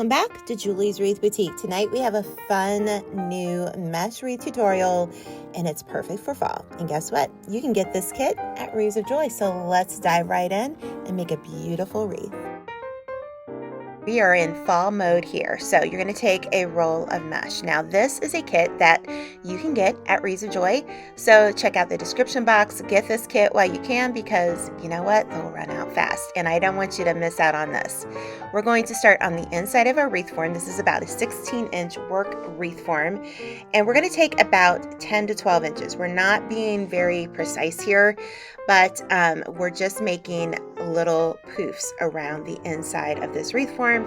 Welcome back to Julie's Wreath Boutique. Tonight we have a fun new mesh wreath tutorial and it's perfect for fall. And guess what? You can get this kit at Wreaths of Joy. So let's dive right in and make a beautiful wreath. We are in fall mode here, so you're going to take a roll of mesh. Now this is a kit that you can get at Wreaths of Joy, so check out the description box. Get this kit while you can, because you know what, they'll run out fast and I don't want you to miss out on this. We're going to start on the inside of our wreath form. This is about a 16-inch work wreath form, and we're going to take about 10 to 12 inches. We're not being very precise here, but we're just making little poofs around the inside of this wreath form,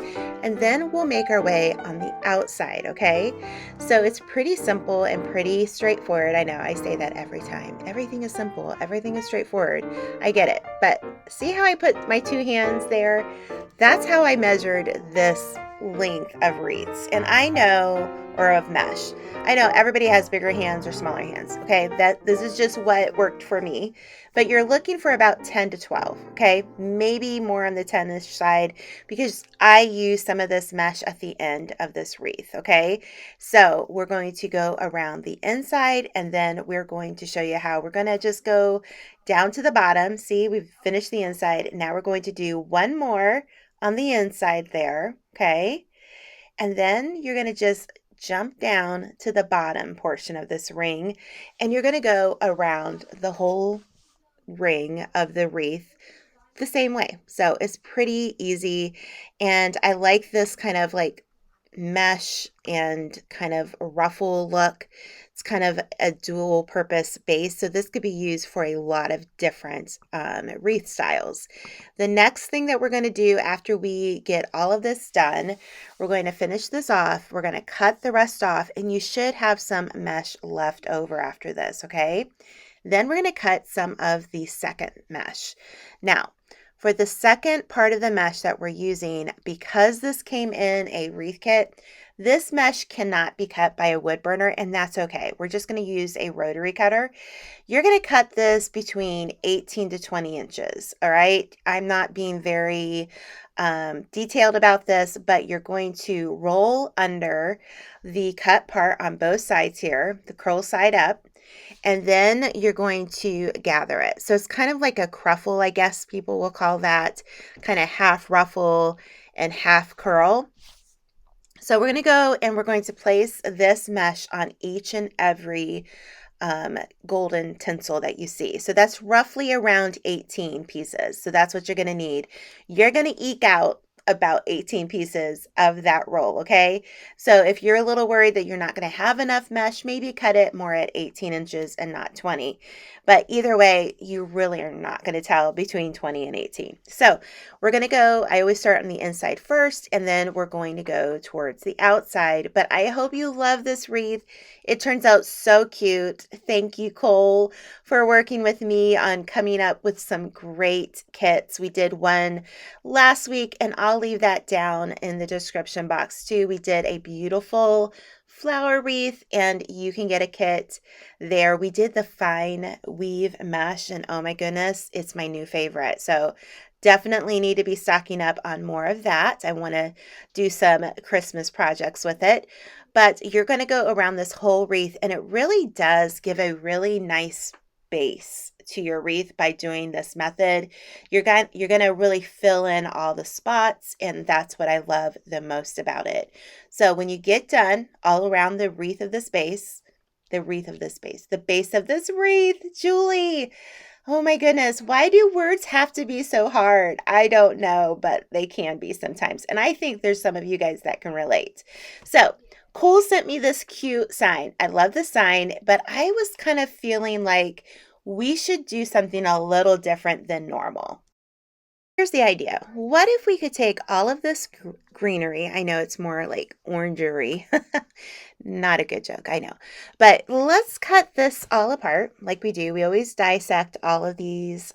and then we'll make our way on the outside. Okay, so it's pretty simple and pretty straightforward. I know I say that every time. Everything is simple, everything is straightforward. I get it, but see how I put my two hands there? That's how I measured this length of wreaths. And I know, or of mesh, I know everybody has bigger hands or smaller hands. Okay, this is just what worked for me. But you're looking for about 10 to 12, okay? Maybe more on the 10-ish side, because I use some of this mesh at the end of this wreath, okay? So we're going to go around the inside, and then we're going to show you how we're going to just go down to the bottom. See, we've finished the inside. Now we're going to do one more on the inside there, okay? And then you're going to just jump down to the bottom portion of this ring, and you're going to go around the whole ring of the wreath the same way. So it's pretty easy, and I like this kind of like mesh and kind of ruffle look. It's kind of a dual purpose base, so this could be used for a lot of different wreath styles. The next thing that we're going to do after we get all of this done, we're going to finish this off. We're going to cut the rest off, and you should have some mesh left over after this, okay? Then we're going to cut some of the second mesh. Now, for the second part of the mesh that we're using, because this came in a wreath kit, this mesh cannot be cut by a wood burner, and that's okay. We're just going to use a rotary cutter. You're going to cut this between 18 to 20 inches, all right? I'm not being very detailed about this, but you're going to roll under the cut part on both sides here, the curl side up, and then you're going to gather it. So it's kind of like a cruffle, I guess people will call that, kind of half ruffle and half curl. So we're going to go and we're going to place this mesh on each and every golden tinsel that you see. So that's roughly around 18 pieces. So that's what you're going to need. You're going to eke out about 18 pieces of that roll, okay? So if you're a little worried that you're not going to have enough mesh, maybe cut it more at 18 inches and not 20. But either way, you really are not going to tell between 20 and 18. So we're going to go, I always start on the inside first, and then we're going to go towards the outside. But I hope you love this wreath. It turns out so cute. Thank you, Cole, for working with me on coming up with some great kits. We did one last week, and I'll leave that down in the description box too. We did a beautiful flower wreath, and you can get a kit there. We did the fine weave mesh, and oh my goodness, it's my new favorite. So definitely need to be stocking up on more of that. I want to do some Christmas projects with it. But you're going to go around this whole wreath, and it really does give a really nice base to your wreath by doing this method. You're going to really fill in all the spots, and that's what I love the most about it. So when you get done all around the wreath of this base, the base of this wreath, Julie, oh my goodness, why do words have to be so hard? I don't know, but they can be sometimes. And I think there's some of you guys that can relate. So Cole sent me this cute sign. I love the sign, but I was kind of feeling like we should do something a little different than normal. Here's the idea. What if we could take all of this greenery? I know it's more like orangery. Not a good joke, I know. But let's cut this all apart like we do. We always dissect all of these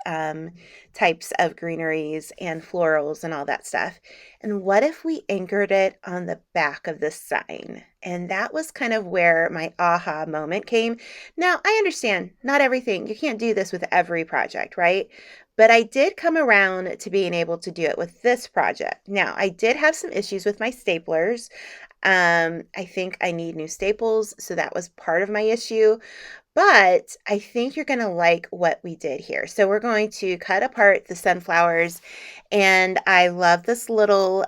types of greeneries and florals and all that stuff. And what if we anchored it on the back of the sign? And that was kind of where my aha moment came. Now, I understand not everything, you can't do this with every project, right? But I did come around to being able to do it with this project. Now, I did have some issues with my staplers. I think I need new staples, so that was part of my issue. But I think you're going to like what we did here. So we're going to cut apart the sunflowers, and I love this little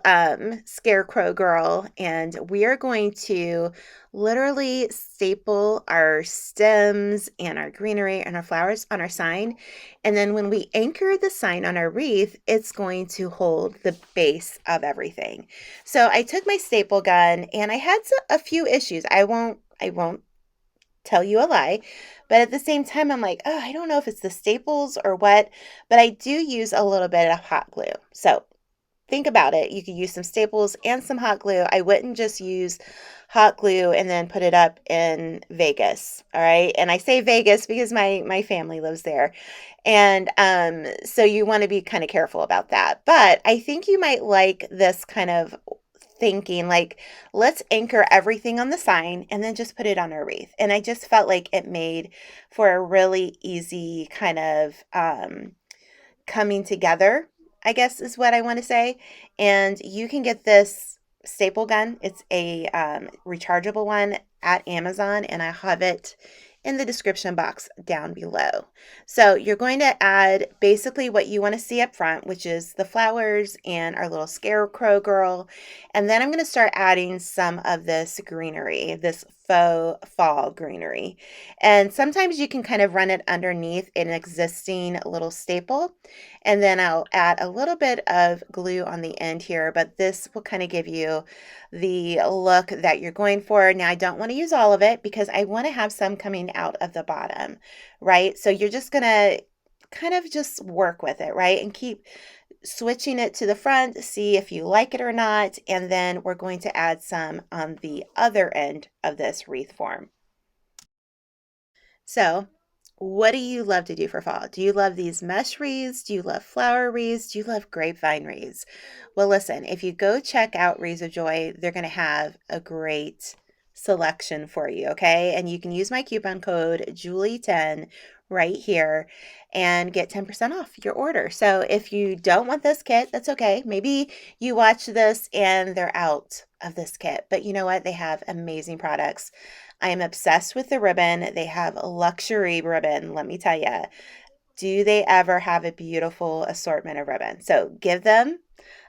scarecrow girl, and we are going to literally staple our stems and our greenery and our flowers on our sign. And then when we anchor the sign on our wreath, it's going to hold the base of everything. So I took my staple gun, and I had a few issues. I won't tell you a lie. But at the same time, I'm like, oh, I don't know if it's the staples or what, but I do use a little bit of hot glue. So think about it. You could use some staples and some hot glue. I wouldn't just use hot glue and then put it up in Vegas. All right. And I say Vegas because my family lives there. And so you want to be kind of careful about that. But I think you might like this kind of thinking, like, let's anchor everything on the sign and then just put it on our wreath. And I just felt like it made for a really easy kind of coming together, I guess is what I want to say. And you can get this staple gun. It's a rechargeable one at Amazon, and I have it in the description box down below. So you're going to add basically what you want to see up front, which is the flowers and our little scarecrow girl. And then I'm going to start adding some of this greenery, this faux fall greenery. And sometimes you can kind of run it underneath an existing little staple. And then I'll add a little bit of glue on the end here, but this will kind of give you the look that you're going for. Now, I don't want to use all of it because I want to have some coming out of the bottom, right? So you're just going to kind of just work with it, right? And keep switching it to the front, see if you like it or not. And then we're going to add some on the other end of this wreath form. So, what do you love to do for fall? Do you love these mesh wreaths? Do you love flower wreaths? Do you love grapevine wreaths? Well, listen, if you go check out Wreaths of Joy, they're going to have a great selection for you, okay? And you can use my coupon code Julie10 right here and get 10% off your order. So if you don't want this kit, that's okay. Maybe you watch this and they're out of this kit, but you know what? They have amazing products. I am obsessed with the ribbon. They have a luxury ribbon, let me tell you. Do they ever have a beautiful assortment of ribbon? So give them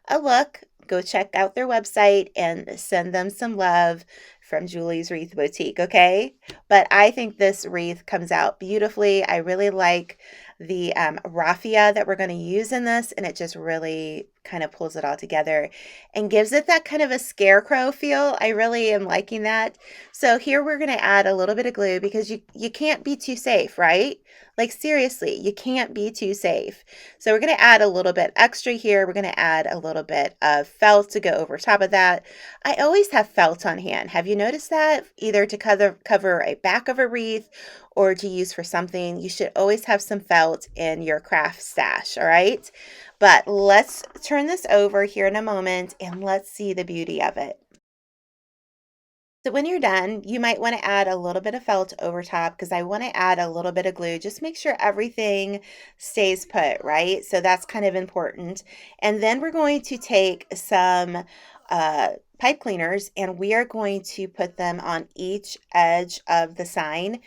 a look. Go check out their website and send them some love from Julie's Wreath Boutique, okay? But I think this wreath comes out beautifully. I really like the raffia that we're going to use in this, and it just really kind of pulls it all together and gives it that kind of a scarecrow feel. I really am liking that. So here we're going to add a little bit of glue because you can't be too safe, right? Like seriously, you can't be too safe. So we're going to add a little bit extra here. We're going to add a little bit of felt to go over top of that. I always have felt on hand. Have you noticed that? Either to cover a back of a wreath or to use for something. You should always have some felt in your craft stash, all right? But let's turn this over here in a moment and let's see the beauty of it. So when you're done, you might want to add a little bit of felt over top because I want to add a little bit of glue. Just make sure everything stays put, right? So that's kind of important. And then we're going to take some pipe cleaners and we are going to put them on each edge of the sign.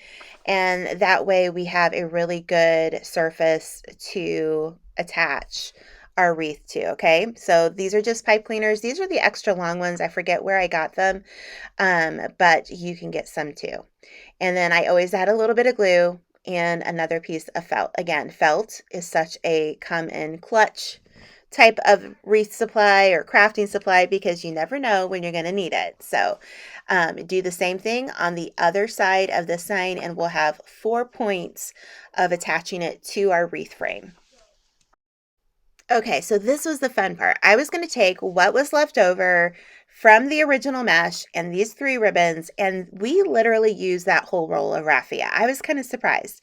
And that way we have a really good surface to attach our wreath to, okay? So these are just pipe cleaners. These are the extra long ones. I forget where I got them, but you can get some too. And then I always add a little bit of glue and another piece of felt. Again, felt is such a come in clutch type of wreath supply or crafting supply because you never know when you're going to need it. So do the same thing on the other side of the sign and we'll have 4 points of attaching it to our wreath frame. Okay, so this was the fun part. I was going to take what was left over from the original mesh and these 3 ribbons, and we literally used that whole roll of raffia. I was kind of surprised.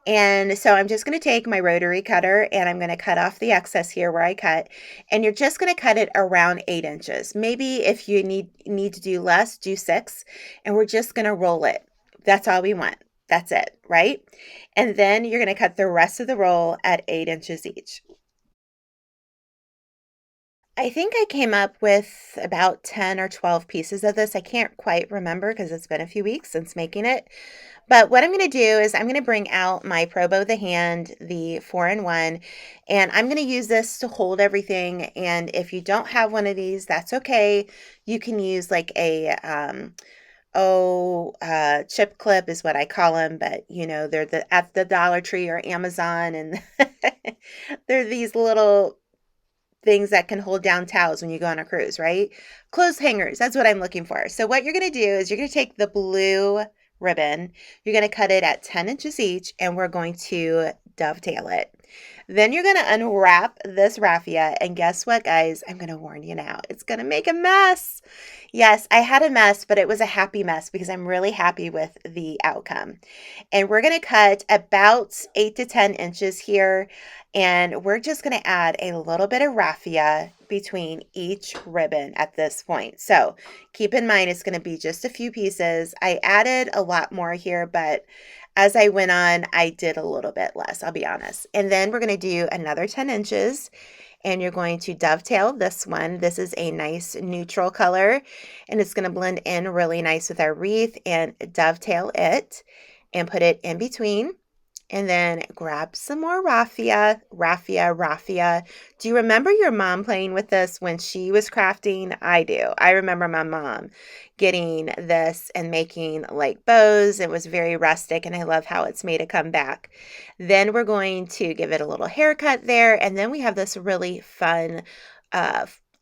And so I'm just going to take my rotary cutter and I'm going to cut off the excess here where I cut. And you're just going to cut it around 8 inches. Maybe if you need to do less, do 6. And we're just going to roll it. That's all we want. That's it, right? And then you're going to cut the rest of the roll at 8 inches each. I think I came up with about 10 or 12 pieces of this. I can't quite remember because it's been a few weeks since making it. But what I'm going to do is I'm going to bring out my Pro Bow the hand, the 4-in-1, and I'm going to use this to hold everything. And if you don't have one of these, that's okay. You can use like a chip clip is what I call them, but you know, they're at the Dollar Tree or Amazon, and they're these little things that can hold down towels when you go on a cruise, right? Clothes hangers, that's what I'm looking for. So what you're going to do is you're going to take the blue ribbon, you're going to cut it at 10 inches each, and we're going to dovetail it. Then you're going to unwrap this raffia, and guess what, guys? I'm going to warn you now. It's going to make a mess. Yes, I had a mess, but it was a happy mess because I'm really happy with the outcome. And we're going to cut about 8 to 10 inches here, and we're just going to add a little bit of raffia between each ribbon at this point. So keep in mind, it's going to be just a few pieces. I added a lot more here, but as I went on, I did a little bit less, I'll be honest. And then we're going to do another 10 inches, and you're going to dovetail this one. This is a nice neutral color, and it's going to blend in really nice with our wreath, and dovetail it and put it in between. And then grab some more raffia. Do you remember your mom playing with this when she was crafting? I do. I remember my mom getting this and making like bows. It was very rustic, and I love how it's made a comeback. Then we're going to give it a little haircut there, and then we have this really fun,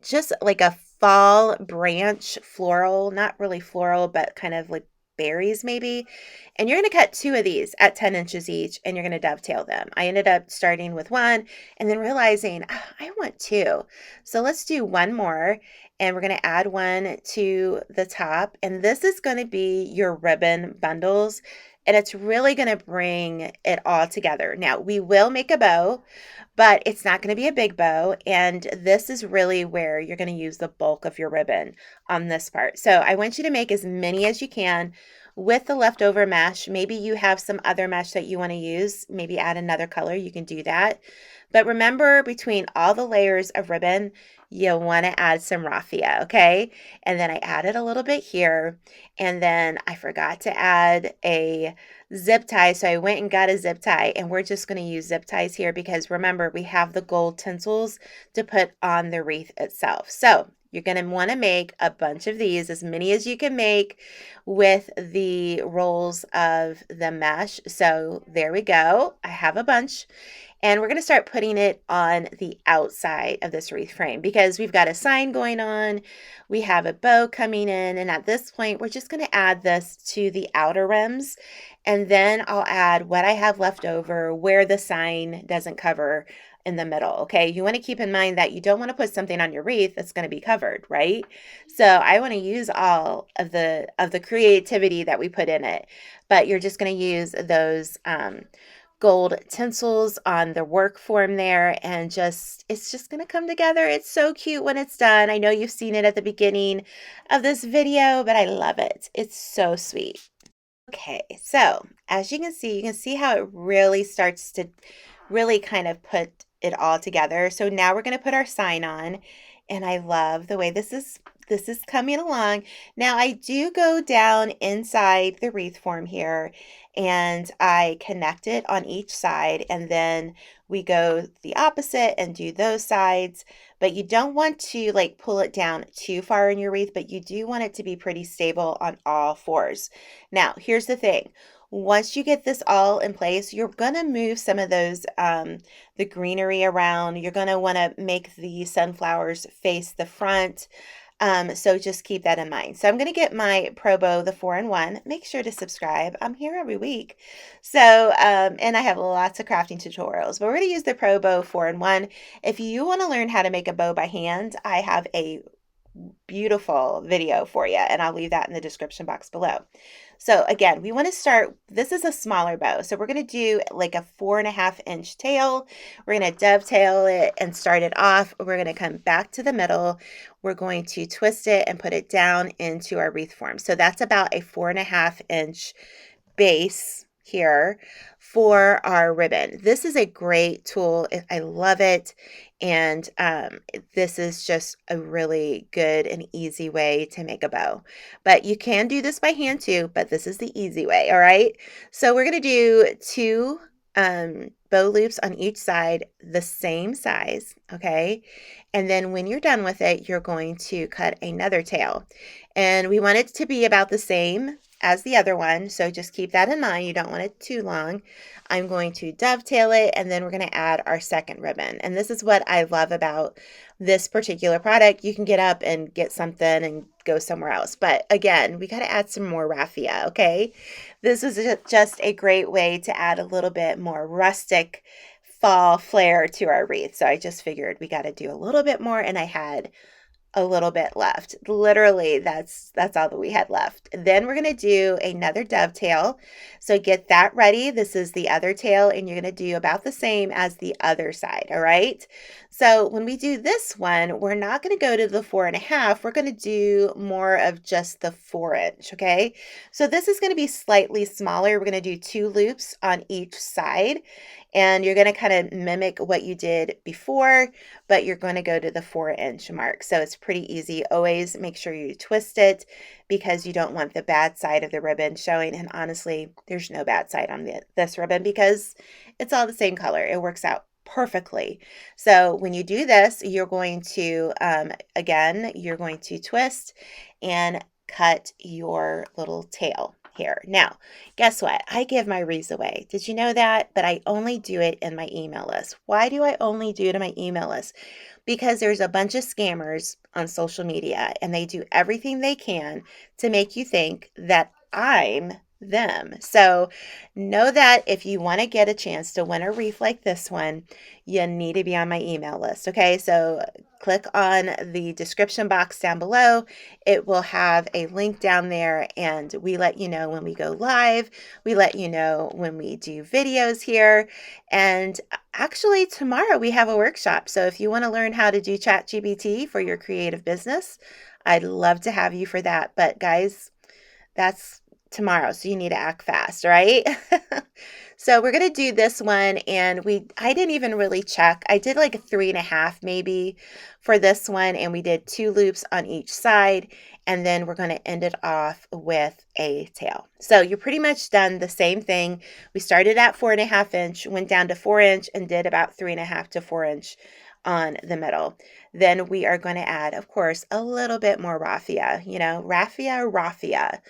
just like a fall branch floral, not really floral, but kind of like berries maybe. And you're going to cut 2 of these at 10 inches each, and you're going to dovetail them. I ended up starting with 1 and then realizing, I want 2. So let's do 1 more, and we're going to add 1 to the top. And this is going to be your ribbon bundles, and it's really going to bring it all together. Now, we will make a bow, but it's not going to be a big bow. And this is really where you're going to use the bulk of your ribbon on this part. So I want you to make as many as you can with the leftover mesh. Maybe you have some other mesh that you want to use. Maybe add another color. You can do that. But remember, between all the layers of ribbon, you'll want to add some raffia, okay? And then I added a little bit here, and then I forgot to add a zip tie, so I went and got a zip tie, and we're just going to use zip ties here because remember, we have the gold tinsels to put on the wreath itself. So you're going to want to make a bunch of these, as many as you can make with the rolls of the mesh. So there we go. I have a bunch. And we're going to start putting it on the outside of this wreath frame because we've got a sign going on. We have a bow coming in. And at this point, we're just going to add this to the outer rims. And then I'll add what I have left over where the sign doesn't cover in the middle. Okay. You want to keep in mind that you don't want to put something on your wreath that's going to be covered, right? So I want to use all of the creativity that we put in it, but you're just going to use those, gold tinsels on the work form there, and it's just going to come together. It's so cute when it's done. I know you've seen it at the beginning of this video, but I love it. It's so sweet. Okay, so as you can see how it really starts to really kind of put it all together. So now we're going to put our sign on, and I love the way this is coming along. Now I do go down inside the wreath form here, and I connect it on each side, and then we go the opposite and do those sides. But you don't want to like pull it down too far in your wreath, but you do want it to be pretty stable on all 4s. Now, here's the thing. Once you get this all in place, you're going to move some of those, the greenery around. You're going to want to make the sunflowers face the front. So just keep that in mind. So I'm going to get my Pro Bow, the 4-in-1. Make sure to subscribe. I'm here every week. So, and I have lots of crafting tutorials, but we're going to use the Pro Bow 4-in-1. If you want to learn how to make a bow by hand, I have a beautiful video for you, and I'll leave that in the description box below. So again, we want to start, this is a smaller bow. So we're going to do like a 4.5-inch tail. We're going to dovetail it and start it off. We're going to come back to the middle. We're going to twist it and put it down into our wreath form. So that's about a 4.5-inch base here for our ribbon. This is a great tool. I love it. And this is just a really good and easy way to make a bow. But you can do this by hand too, but this is the easy way, all right? So we're going to do 2 bow loops on each side, the same size, okay? And then when you're done with it, you're going to cut another tail. And we want it to be about the same as the other one, so just keep that in mind. You don't want it too long. I'm going to dovetail it, and then we're going to add our second ribbon. And this is what I love about this particular product. You can get up and get something and go somewhere else. But again, we got to add some more raffia, okay? This is just a great way to add a little bit more rustic fall flair to our wreath. So I just figured we got to do a little bit more, and I had a little bit left. Literally, that's all that we had left. Then we're going to do another dovetail. So get that ready. This is the other tail, and you're going to do about the same as the other side, all right? So when we do this one, we're not going to go to the 4.5. We're going to do more of just the 4-inch, okay? So this is going to be slightly smaller. We're going to do 2 loops on each side, and you're going to kind of mimic what you did before, but you're going to go to the 4-inch mark. So it's pretty easy. Always make sure you twist it because you don't want the bad side of the ribbon showing. And honestly, there's no bad side on this ribbon because it's all the same color. It works out perfectly. So when you do this, you're going to, again, you're going to twist and cut your little tail here. Now, guess what? I give my wreaths away. Did you know that? But I only do it in my email list. Why do I only do it in my email list? Because there's a bunch of scammers on social media, and they do everything they can to make you think that I'm them. So know that if you want to get a chance to win a wreath like this one, you need to be on my email list. Okay, so click on the description box down below. It will have a link down there, and we let you know when we go live. We let you know when we do videos here. And actually tomorrow we have a workshop. So if you want to learn how to do ChatGPT for your creative business, I'd love to have you for that. But guys, that's tomorrow, so you need to act fast, right? So we're going to do this one, and I didn't even really check. I did like a 3.5 maybe for this one, and we did 2 loops on each side, and then we're going to end it off with a tail. So you're pretty much done the same thing. We started at 4.5 inch, went down to 4 inch, and did about 3.5 to 4 inch on the middle. Then we are going to add, of course, a little bit more raffia, raffia.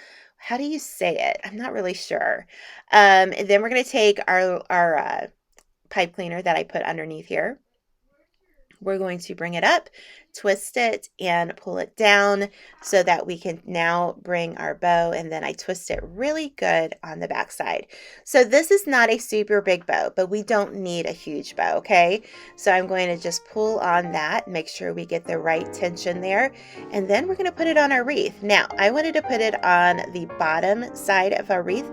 How do you say it? I'm not really sure. And then we're going to take our pipe cleaner that I put underneath here. We're going to bring it up, twist it, and pull it down so that we can now bring our bow, and then I twist it really good on the back side. So this is not a super big bow, but we don't need a huge bow, okay? So I'm going to just pull on that, make sure we get the right tension there, and then we're going to put it on our wreath. Now, I wanted to put it on the bottom side of our wreath.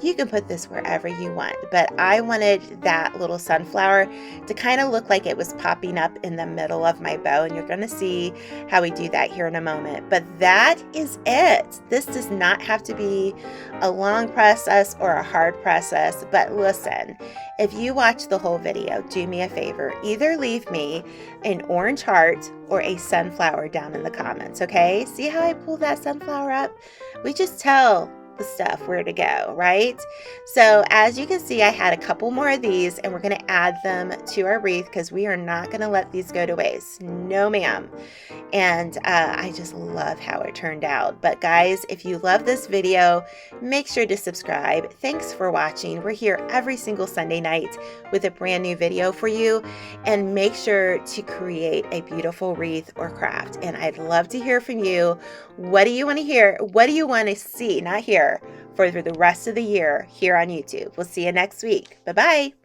You can put this wherever you want, but I wanted that little sunflower to kind of look like it was popping up in the middle of my bow, and you're going to see how we do that here in a moment. But that is it. This does not have to be a long process or a hard process, but listen, if you watch the whole video, do me a favor, either leave me an orange heart or a sunflower down in the comments, okay? See how I pull that sunflower up? We just tell the stuff where to go, right? So as you can see, I had a couple more of these, and we're going to add them to our wreath because we are not going to let these go to waste. No ma'am. And I just love how it turned out. But guys, if you love this video, make sure to subscribe. Thanks for watching. We're here every single Sunday night with a brand new video for you, and make sure to create a beautiful wreath or craft. And I'd love to hear from you. What do you want to hear? What do you want to see? Not hear, for the rest of the year here on YouTube. We'll see you next week. Bye-bye.